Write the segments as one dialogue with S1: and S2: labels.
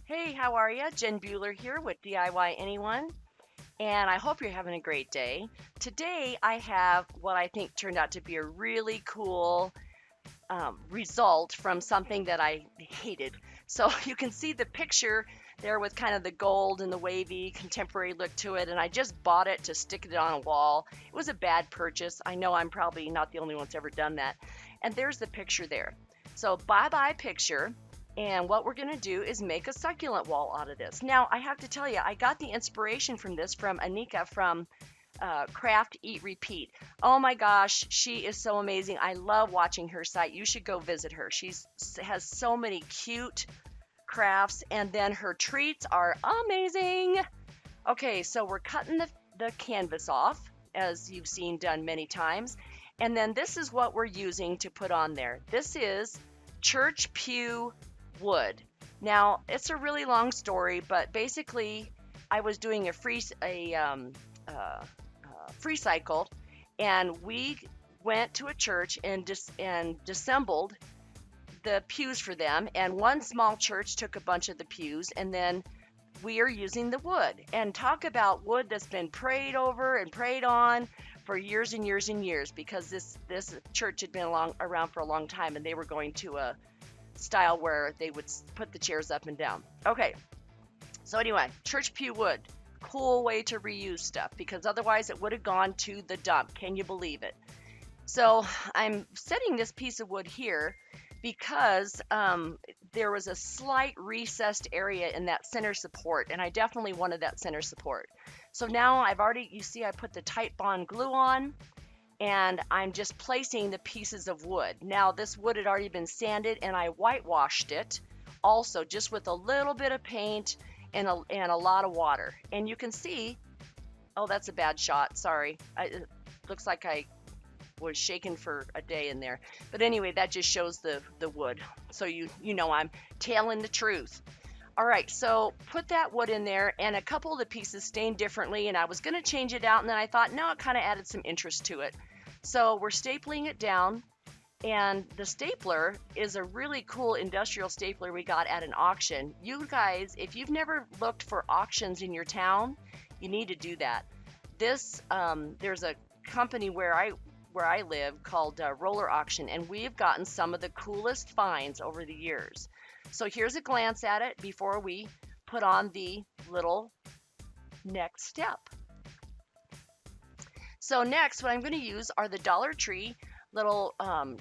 S1: Hey, how are you? Jen Buehler here with DIY Anyone, and I hope you're having a great day. Today, I have what I think turned out to be a really cool result from something that I hated. So you can see the picture there with kind of the gold and the wavy contemporary look to it, and I just bought it to stick it on a wall. It was a bad purchase. I know I'm probably not the only one that's ever done that. And there's the picture there. So bye bye picture. And what we're going to do is make a succulent wall out of this. Now, I have to tell you, I got the inspiration from this from Anika from Craft, Eat, Repeat. Oh my gosh, she is so amazing. I love watching her site. You should go visit her. She has so many cute crafts, and then her treats are amazing. Okay, so we're cutting the canvas off, as you've seen done many times. And then this is what we're using to put on there. This is church pew wood. Now, it's a really long story, but basically, I was doing free cycle, and we went to a church and disassembled the pews for them. And one small church took a bunch of the pews, and then we are using the wood. And talk about wood that's been prayed over and prayed on for years and years and years, because this church had been around for a long time, and they were going to a style where they would put the chairs up and down. Okay, so anyway, church pew wood, cool way to reuse stuff, because otherwise it would have gone to the dump. Can you believe it? So I'm setting this piece of wood here because there was a slight recessed area in that center support, and I definitely wanted that center support. So now you see I put the tight bond glue on, and I'm just placing the pieces of wood. Now, this wood had already been sanded, and I whitewashed it also, just with a little bit of paint and a lot of water. And you can see, oh, that's a bad shot, sorry. It looks like I was shaken for a day in there. But anyway, that just shows the wood. So you know I'm telling the truth. All right, so put that wood in there, and a couple of the pieces stained differently, and I was going to change it out, and then I thought, no, it kind of added some interest to it. So we're stapling it down, and the stapler is a really cool industrial stapler we got at an auction. You guys, if you've never looked for auctions in your town, you need to do that. There's a company where I live called Roller Auction, and we've gotten some of the coolest finds over the years. So here's a glance at it before we put on the little next step. So next, what I'm going to use are the Dollar Tree little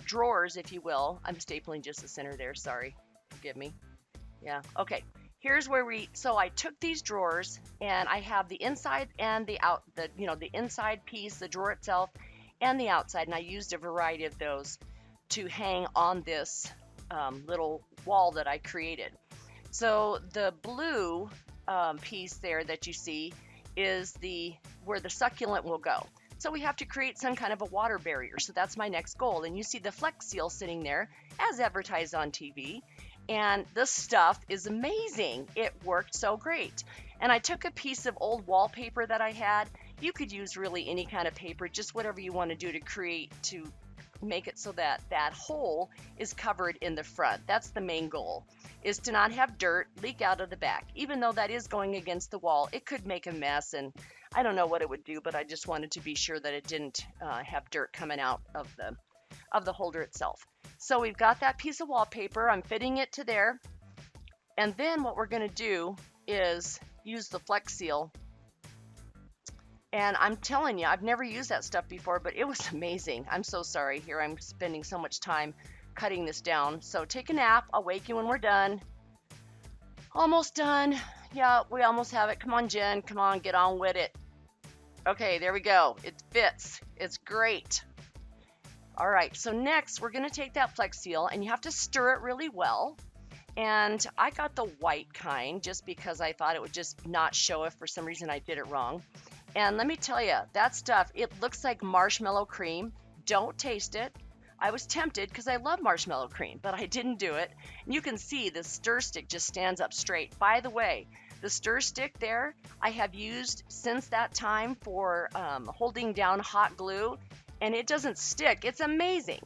S1: drawers, if you will. I'm stapling just the center there, sorry, forgive me. Yeah, okay. Here's where so I took these drawers, and I have the inside and the inside piece, the drawer itself, and the outside, and I used a variety of those to hang on this little wall that I created. So the blue piece there that you see is where the succulent will go. So we have to create some kind of a water barrier. So that's my next goal. And you see the Flex Seal sitting there as advertised on TV. And this stuff is amazing. It worked so great. And I took a piece of old wallpaper that I had. You could use really any kind of paper, just whatever you want to do to make it so that that hole is covered in the front. That's the main goal, is to not have dirt leak out of the back. Even though that is going against the wall, it could make a mess, and I don't know what it would do, but I just wanted to be sure that it didn't have dirt coming out of the holder itself. So we've got that piece of wallpaper. I'm fitting it to there. And then what we're going to do is use the Flex Seal. And I'm telling you, I've never used that stuff before, but it was amazing. I'm so sorry. Here I'm spending so much time cutting this down. So take a nap. I'll wake you when we're done. Almost done. Yeah, we almost have it. Come on, Jen. Come on, get on with it. Okay, there we go. It fits. It's great. All right, so next we're going to take that Flex Seal, and you have to stir it really well. And I got the white kind just because I thought it would just not show if for some reason I did it wrong. And let me tell you, that stuff, it looks like marshmallow cream. Don't taste it. I was tempted because I love marshmallow cream, but I didn't do it. And you can see the stir stick just stands up straight. By the way, the stir stick there, I have used since that time for holding down hot glue, and it doesn't stick. It's amazing.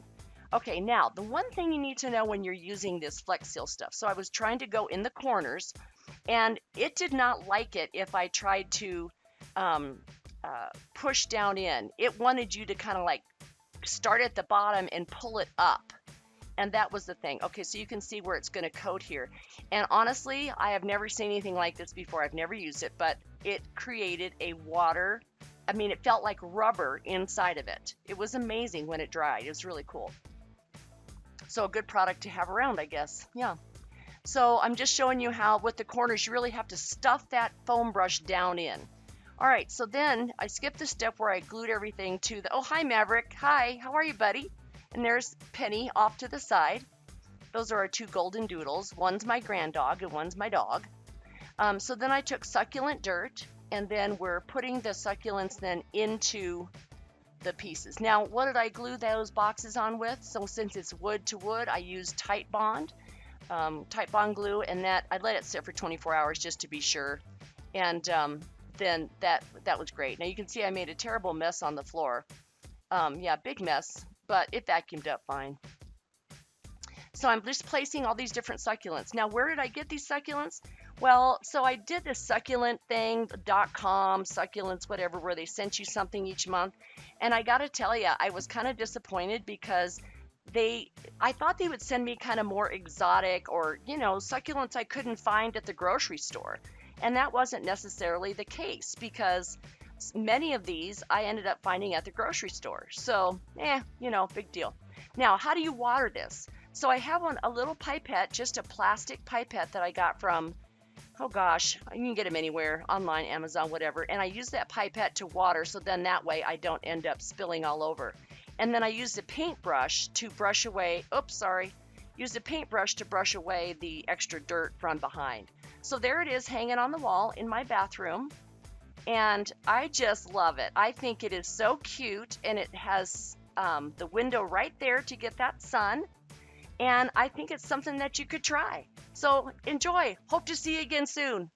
S1: Okay, now the one thing you need to know when you're using this Flex Seal stuff. So I was trying to go in the corners, and it did not like it if I tried to um, push down in. It wanted you to kind of like start at the bottom and pull it up. And that was the thing. Okay, so you can see where it's going to coat here. And honestly, I have never seen anything like this before. I've never used it, but it created a water. I mean, it felt like rubber inside of it. It was amazing when it dried. It was really cool. So a good product to have around, I guess. Yeah. So I'm just showing you how with the corners, you really have to stuff that foam brush down in. All right, so then I skipped the step where I glued everything to the, oh, hi, Maverick. Hi, how are you, buddy? And there's Penny off to the side. Those are our two golden doodles. One's my grand dog and one's my dog. So then I took succulent dirt, and then we're putting the succulents then into the pieces. Now, what did I glue those boxes on with? So since it's wood to wood, I used Tite Bond glue, and that I let it sit for 24 hours just to be sure. And then that was great. Now you can see I made a terrible mess on the floor. Yeah, big mess, but it vacuumed up fine. So I'm just placing all these different succulents. Now, where did I get these succulents? Well, so I did this succulent thing, .com, succulents, whatever, where they sent you something each month. And I got to tell you, I was kind of disappointed because I thought they would send me kind of more exotic or, succulents I couldn't find at the grocery store. And that wasn't necessarily the case because many of these I ended up finding at the grocery store. So, big deal. Now, how do you water this? So I have a little pipette, just a plastic pipette that I got from, oh gosh, you can get them anywhere, online, Amazon, whatever. And I use that pipette to water, so then that way I don't end up spilling all over. And then I use the paintbrush to brush away, use the paintbrush to brush away the extra dirt from behind. So there it is hanging on the wall in my bathroom. And I just love it. I think it is so cute, and it has the window right there to get that sun. And I think it's something that you could try. So enjoy. Hope to see you again soon.